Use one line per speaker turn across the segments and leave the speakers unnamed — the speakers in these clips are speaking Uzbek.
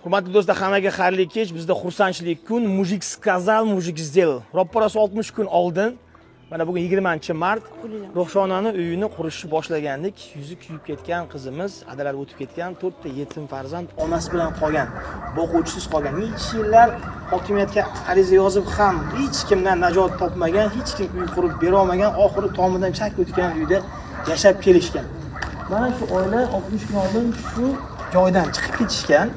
Hurmatli do'stlar, hammaga xayrli kech. Bizda xursandchilik kun, mujik сказал, mujik сделал. Ropparasi 60 kun oldin, mana bugun 20-mart, Ruhshonani uyini qurishni boshlagandik. Yuzi kuyib ketgan qizimiz, adalari o'tib ketgan 4 ta yetim farzand onasi bilan qolgan, boquvchisiz qolgan. Necha yillar hokimiyatga ariza yozib ham hech kimdan najot topmagan, hech kim uy qurib bera olmagan, oxiri tomidan chak o'tgan uyda yashab kelishgan. Mana shu oila 60 kun oldin shu joydan chiqib ketishgan.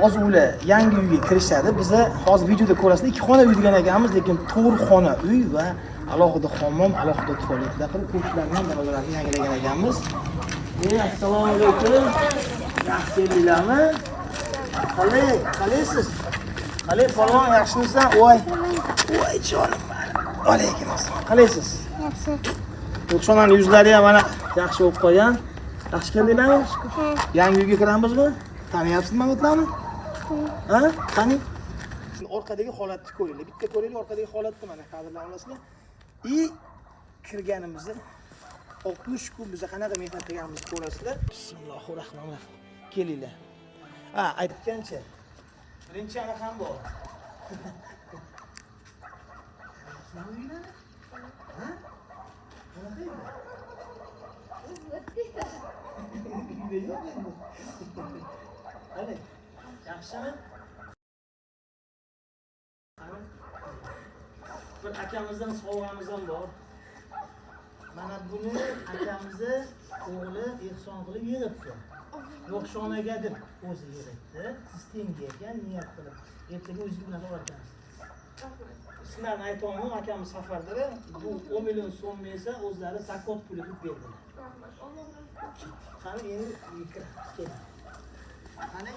Hozir ular yangi uyga kirishadi. Biza hozir videoda ko'rasizlar, 2 xona uy degan ekanmiz, lekin 4 xona uy va alohida hammom, alohida tualetlar qilib ko'chlardan darvozalarni yangilagan ekanmiz. Assalomu alaykum. Yaxshi keldinglarmi? Qalaysiz? Qalay polvon, yaxshimisan? Voy jonim benim. Alaykum assalom. Qalaysiz?
Yaxshi.
Ruhshonani yuzlari ham mana yaxshi bo'lib qolgan. Yaxshi keldinglarmi? Yangi uyga kiramizmi? Taniyapsizmi o'tlarni? Ha? Qani? Orqadagi holatni ko'ringlar. Bitta ko'ringlar, orqadagi holatni mana kadrlar olasizlar. Kirganimizda 60 kun biz qanaqa mehnat qilganimizni ko'rasizlar. Bismillahirrohmanirrohim. Kelinglar. Ha, aytgancha. Birinchi ana ham bor. Ha? Hadi. Yaxshimi? Bir akamizdan sovg'amiz ham bor. Mana buni akamizni o'g'li ehson qilib yig'ibdi. Ruhshonaga deb o'zi yig'ibdi. Sistemga ekan niyat qilib. Ertaga o'zingiz bilan o'rgatamiz. Sizlarni aytmoqchiman, akamiz safarda bu 10 million so'm esa o'zlari zakot puli deb berdilar. Qani endi kel. Qani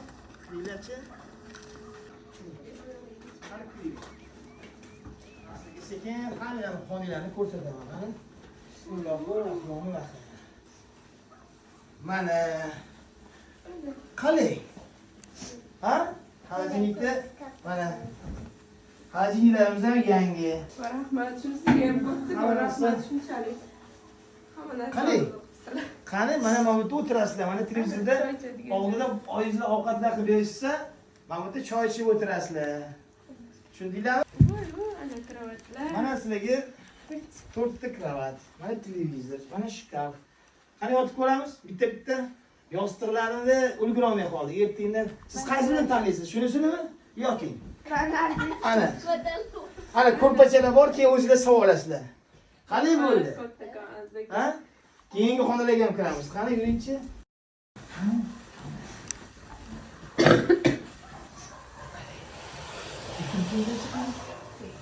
Lilachi. Qani kuy. Sekin hammalarni xonalarini ko'rsataman. Qani. Bismillahirrohmanirrohim. Mana qalay. Ha? Xalajinlikda mana xalajinlarimiz ham yangi.
Rahmat, shunisiga ham bo'pti. Rahmat shunchalik.
Qalay. Qani mana bu yerda o'tirasizlar. Mana televizorda oldida oyingizlar ovqatlar qilib berishsa, mana bu yerda choy ichib o'tirasizlar. Tushundinglarmi?
Ana kravatlar.
Mana sizlarga 4 ta kravat, mana televizor, mana shkaf. Qani yotib ko'ramiz? Bitta yostiqlarni ulgurolmay qoldi. Ertadan siz qaysini tanlaysiz? Shunisini yoki? Ana. Ana ko'rpachalar bor, keyin o'zingizlar savol olasizlar. Qani bo'ldi? Ha? Keyingi xonalarga ham kiramiz. Qani yuringchi.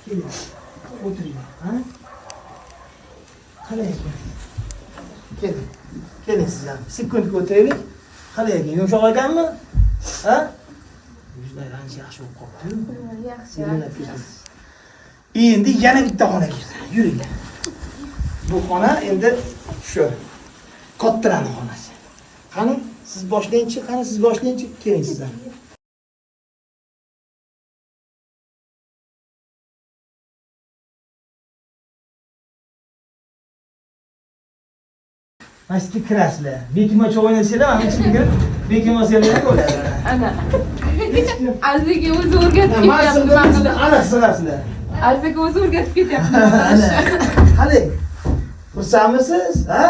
Keling. O'tiring. Ha? Qalay ekan? Keling. Keling sizlar. Sekundga o'tiraylik. Qalay ekan? Yumshoq ekanmi? Ha? Yuzlar ancha yaxshi bo'lib qoldi. Yaxshi. Endi yana bitta xonaga yuringlar. Bu xona endi shu Kottirani xonasi. Qani siz boshlaychi, keling sizlar. Masjidga kirasizlar. Bekimacha o'ynasanglar, mana ichkiga bekimasanglar bo'ladi.
Ana. Aziga o'zi o'rgatib ketyapti.
Ana silasizlar.
Aziga o'zi o'rgatib ketyapti.
Qani. Xursandmisiz? Ha?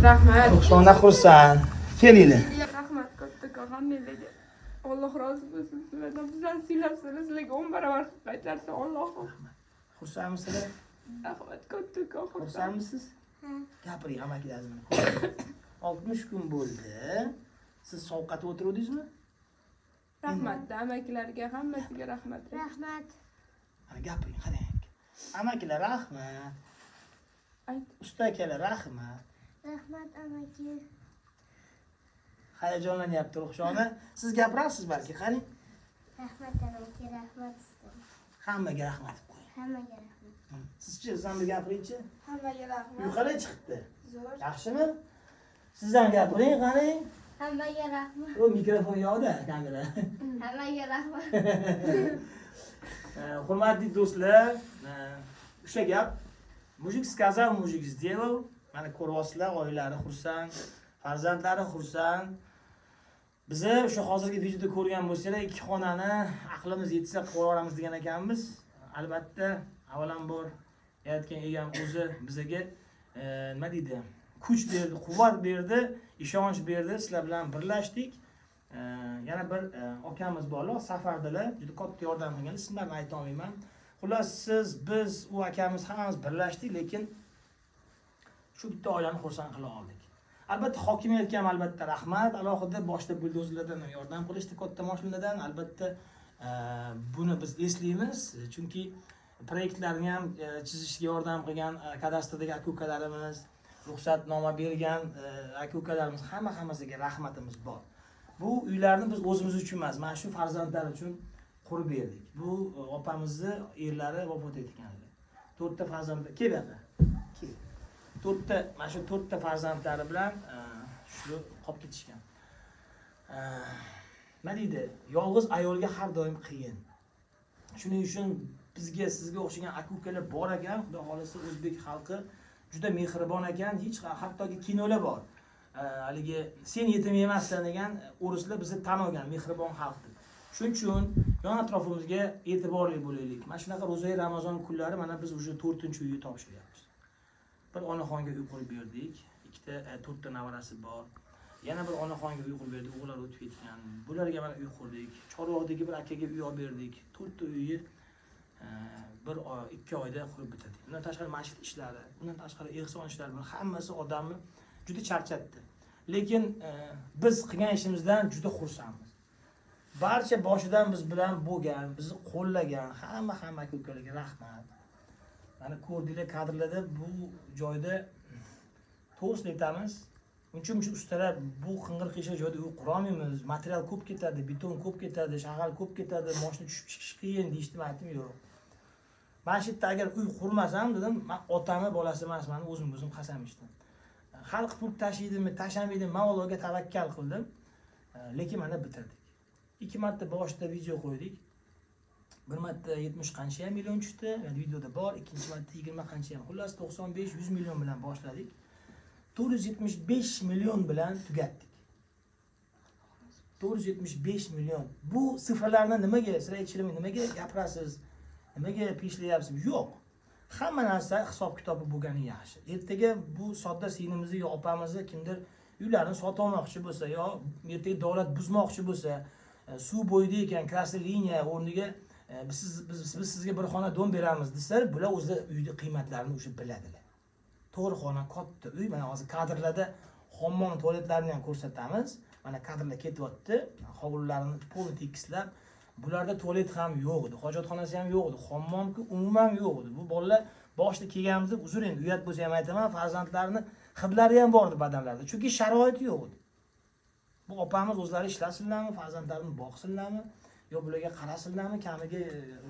Rahmat.
Ruhshona xursand. Kelinglar.
Rahmat kattakon hammalarga. Alloh rozi bo'lsin sizlardan. Bizlarni siylabsizlar, sizlarga 10 barobar qaytarsin Allohim.
Xursandmisizlar?
Rahmat kattakon.
Xursandmisiz? Gapiring amakilaringizni. 60 kun bo'ldi. Siz sovqatda o'tiruvdingizmi?
Rahmat, amakilarga hammasiga rahmat.
Rahmat.
Ana gapiring, qarang. Amakilar rahmat.
Ayt.
Usta akalar rahmat.
Rahmat amaki.
Hayajonlanyapti Ruhshona. Siz gapirasiz balki, qani?
Rahmat amaki, rahmat sizga.
Hammaga rahmat qo'ying.
Hammaga rahmat.
Sizchi, sizdan bir gapiringchi.
Hammaga rahmat.
Uyqalay chiqibdi.
Zo'r.
Yaxshimi? Sizdan gapiring, qani?
Hammaga rahmat.
O mikrofon yoqda, kamera.
Hammaga rahmat.
Hurmatli do'stlar, o'sha gap mujik сказал, mujik сделал. Mana ko'ryapsizlar, oilalari xursand, farzandlari xursand. Biza o'sha hozirgi videoda ko'rgan bo'lsanglar, ikki xonani aqlimiz yetsa qilib yuboramiz degan ekanmiz. Albatta, avvalambor yaratgan egam o'zi bizga nima deydi? Kuch berdi, quvvat berdi, ishonch berdi. Sizlar bilan birlashdik. Yana bir akamiz borlar, safardalar, juda katta yordam qilgan. Ismlarini ayta olmayman. Xullas, biz, u akamiz hammamiz birlashdik, lekin shu bitta oilani xursand qila oldik. Albatta hokimiyatga ham albatta rahmat. Alohida boshda buldozerlardan yordam qilishdi, katta mashinadan. Albatta buni biz eslaymiz, chunki proyektlarni ham chizishga yordam qilgan kadastrdagi aka-ukalarimiz, ruxsatnoma bergan aka-ukalarimiz hammasiga rahmatimiz bor. Bu uylarni biz o'zimiz uchun emas, mana shu farzandlar uchun qurib berdik. Bu opamizni erlari vafot etganlar. 4 ta farzandi keladi. Mana shu 4 ta farzandlari bilan shu qolib ketishgan. Nima deydi? Yolg'iz ayolga har doim qiyin. Shuning uchun bizga, sizga o'xshagan aka-ukalar bor ekan. Xudo xolisa o'zbek xalqi juda mehribon ekan. Hech hattoki kinolar bor. Haligi sen yetim emassan degan o'rislar bizni tan olgan mehribon xalq deb. Shuning uchun yon atrofimizga e'tiborli bo'laylik. Mana shunaqa ro'za Ramazon kunlari mana biz уже 4-uyni topshiryapmiz. Bir onaxonga uy qurib berdik. 4 ta nevarasi bor. Yana bir onaxonga uy qurib berdik. O'g'illar o'tib ketgan. Bularga mana uy qurdik. Chorvoqdagi bir akaga uy olib berdik. 4 ta uyni 2 oyda qurib bitirdik. Bundan tashqari masjid ishlari, bundan tashqari ehson ishlari bilan hammasi odamni juda charchatdi. Lekin biz qilgan ishimizdan juda xursandmiz. Barcha boshidan biz bilan bo'lgan, bizni qo'llagan hamma aka-ukalarga rahmat. Mana ko'rdinglar kadrlarda bu joyda to'g'risini aytamiz. Uncha ustalar bu qing'ir-qiyshiq joyda uy qura olmaymiz. Material ko'p ketadi, beton ko'p ketadi, shag'al ko'p ketadi, mashina tushib chiqish qiyin deyishdimi, aytdim yo'q. Mana shu yerda agar uy qurmasam dedim, men otamni bolasi emasman, o'zim qasam ichdim. Xalq pul tashaydimi, tashamaydi, men Allohga tavakkal qildim. Lekin mana bitirdik. 2 marta boshida video qo'ydik. Bir marta 70 qancha million tushdi, videoda bor, ikkinchi marta 20 qancha ham. Xullas 95-100 million bilan boshladik. 475 million bilan tugatdik. 475 million. Bu sifrlarni nimaga, sizlar aytishimni nimaga gapirasiz? Nimaga pishlayapsiz? Yo'q. Hamma narsa hisob-kitobi bo'lgani yaxshi. Ertaga bu sodda singlimizni yo opamizni kimdir uylarini sotib olmoqchi bo'lsa, yo ertaga davlat buzmoqchi bo'lsa, suv bo'yida ekan krasnoy liniya o'rniga biz sizga bir xona dom beramiz desalar, bular o'zi uyning qiymatlarini o'sha biladilar. To'g'ri xona katta uy, mana hozir kadrlarda hammom tualetlarini ham ko'rsatamiz. Mana kadrlar ketyapti, hovlilarini polni tekislab, bularda tualet ham yo'q edi, hojatxonasi ham yo'q edi, hammomki umuman yo'q edi. Bu bolalar boshida kelganimizda uzr endi uyat bo'lsa ham aytaman, farzandlarini hidlari ham bor edi badanlarida, chunki sharoit yo'q edi. Bu opamiz o'zlari ishlasinlarmi, farzandlarini boqsinlarmi, yo bularga qarasinlarmi, kamiga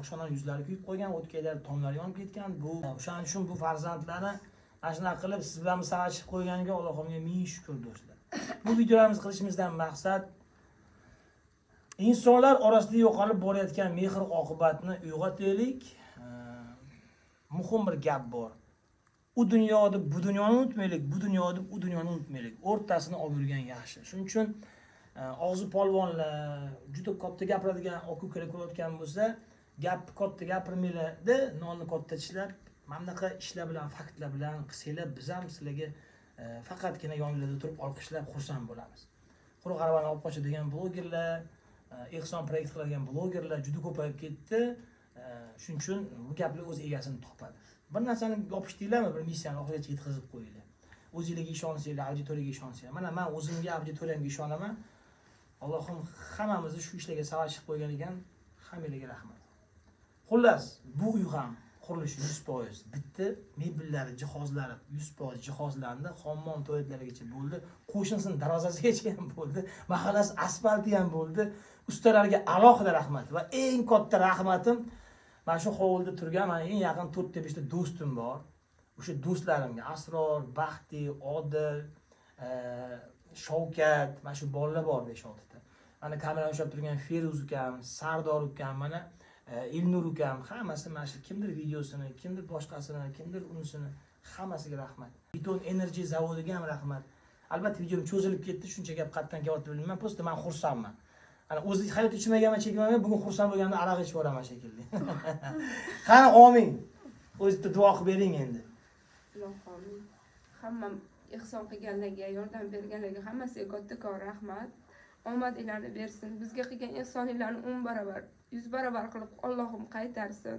o'shaning yuzlari kuyib qo'ygan, o'tkalar tomlari yonib ketgan. Bu o'shaning uchun bu farzandlarni ashuna qilib siz bilan savachib qo'yganiga Allohimga ming shukr do'stlar. Bu videolarimizni qilishimizdan maqsad insonlar orasida yo'qolib borayotgan mehr oqibatni uyg'otaylik. Muhim bir gap bor. U dunyoda bu dunyoni unutmaylik, bu dunyoda u dunyoni unutmaylik. O'rtasini olib yurgan yaxshi. Shuning uchun og'zi polvonlar, juda katta gapiradigan aka-ukalar ko'rayotgan bo'lsa, gap katta gapirmaylar-da, nonni katta tishlab, mana bunaqa ishlar bilan, faktlar bilan qilsanglar, biz ham sizlarga faqatgina yoningizda turib olqishlab xursand bo'lamiz. Quruq aravani olib qochadigan blogerlar, ehson proyekt qiladigan blogerlar juda ko'payib ketdi. Shuning uchun bu gaplar o'z egasini topadi. Bir narsani yopishdinglarmi, bir missiyani oxirigacha yetkazib qo'yinglar. O'zingizga ishonsanglar, auditoriyaga ishonsanglar. Mana men o'zimga, auditoriyamga ishonaman. Allohim hammamizni shu ishlarga savachib qo'ygan ekan, hammangizga rahmat. Xullas, bu uy ham qurilishi 100% bitdi. Mebellari, jihozlari 100% jihozlandi, hammom tualetlarigacha bo'ldi, qo'shnisining darvozasigacha ham bo'ldi, mahallasi asfalti ham bo'ldi. Ustalarga alohida rahmat va eng katta rahmatim mana shu hovlida turgan, mana eng yaqin 4 ta 5 ta do'stim bor. O'sha do'stlarimga Asror, Baxti, Odil, Shavkat, mana shu bolalar bor 5-6 ta. Mana kamerani ushlab turgan Feruz ukam, Sardor ukam, mana Ilnur ukam, hammasi mana shu kimdir videosini, kimdir boshqasini, kimdir unisini, hammasiga rahmat. Beton Energy zavodiga ham rahmat. Albatta videom cho'zilib ketdi, shuncha gap qayerdan kelyapti bilmayman. Просто men xursandman. Ana o'zi hayot ichmaganman, chekmagan, bugun xursand bo'lganimda aroq ichib boraman shekilli. Qani omin. O'zingizga duo qilib bering endi.
Alloh amin. Hammam ihson qilganlarga, yordam berganlarga hammasiga kattakon rahmat. Omadinglarni bersin. Bizga qilgan ihsoninglarni 10 barobar, 100 barobar qilib Allohim qaytarsin.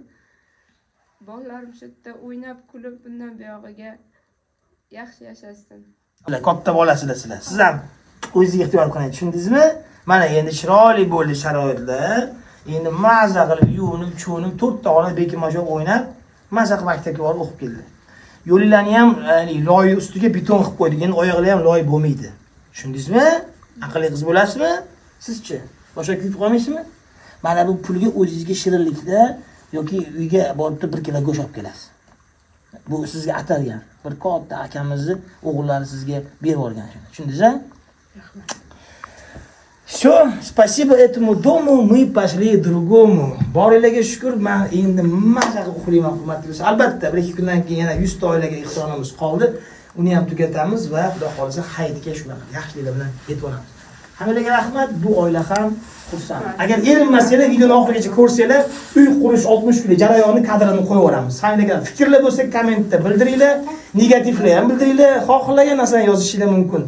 Bolalarim shu yerda o'ynab, kulib bundan buyog'iga yaxshi yashashin.
Katta bolasizlar sizlar. Siz ham o'zingiz ehtiyot qiling, tushundingizmi? Mana endi chiroyli bo'ldi sharoitlar. Endi maza qilib yuvinib, cho'nib, 4 ta ona bekimajoq o'ynab, maza qilib maktabga borib o'qib keldi. Yo'llarni ham loy ustiga beton qilib qo'ydik. Endi oyoqlari ham loy bo'lmaydi. Tushundingizmi? Aqlli qiz bo'lasizmi? Sizchi? Boshqa kuyib qolmaysizmi? Mana bu pulga o'zingizga shirinlikda yoki uyga borib 1 kilo go'sht olib kelasiz. Bu sizga atalgan. Bir katta akamizni o'g'illari sizga berib yuborgan shuni. Tushundingiz-a? Всё, спасибо этому дому, мы пошли к другому. Boringlarga shukr, men endi maza qilib uxlayman, hurmatli do'stlar. Albatta, 1-2 kundan keyin yana 100 ta oilaga ihsonimiz qoldi. Uni ham tugatamiz va xudo xolisa hayitga shunaqa yaxshiliklar bilan yetib olamiz. Hammalarga rahmat, bu oila ham xursand. Agar erinmasanglar, videoni oxirigacha ko'rsanglar, uy qurish 60 kunlik jarayonni kadrini qo'yib yuboramiz. Hammalarga fikrlar bo'lsa, kommentda bildiringlar, negativlar ham bildiringlar, xohlagan narsani yozishinglar mumkin.